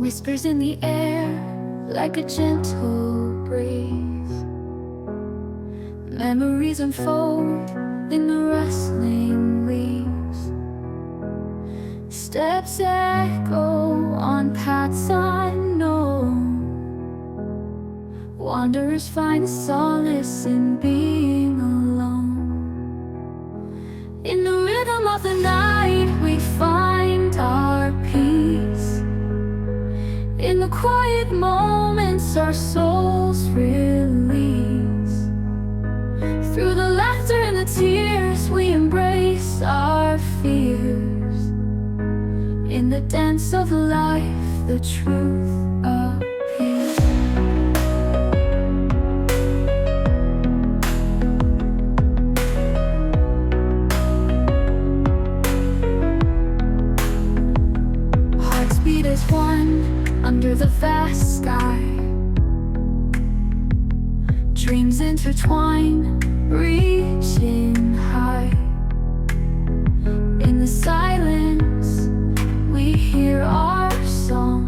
Whispers in the air like a gentle breeze. Memories unfold in the rustling leaves. Steps echo on paths unknown. Wanderers find solace in being alone. In the rhythm of the night we find our peace. In the quiet moments our souls release. Through the laughter and the tears we embrace our fears. In the dance of life the truth appears. Hearts beat as one under the vast sky. Dreams intertwine, reaching high. In the silence we hear our song.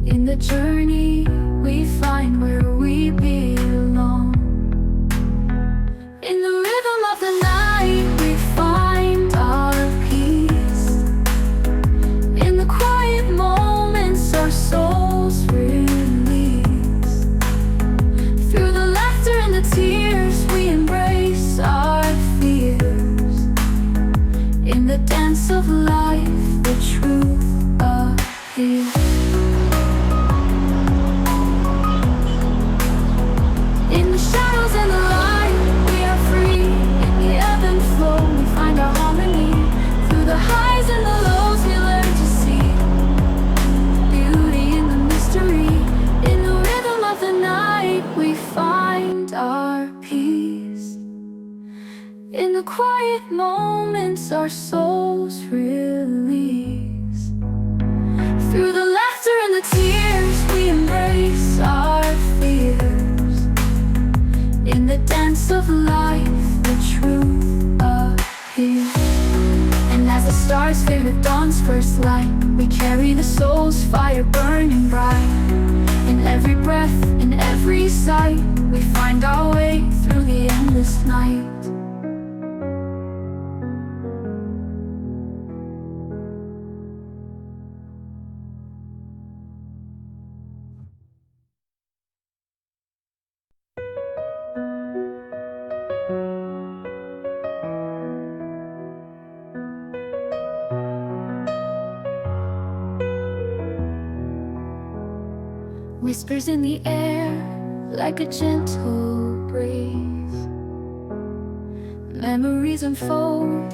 In the journey we find where we belong. In the rhythm of the night we find our peace. In the quiet moments our souls release. Through the laughter and the tears we embrace our fears. In the dance of life the truth appears. In the shadows and the light we are free. In the ebb and flow we find our harmony. Through the highs and the lows we learn to see beauty in the mystery. In the rhythm of the night we find our peace. In the quiet moments our souls release. Through the laughter and the tears we embrace our fears. In the dance of life the truth appears. And as the stars fade with dawn's first light, we carry the soul's fire burning bright. In every breath, in every sight, we find our way through the endless night. Whispers in the air like a gentle breeze. Memories unfold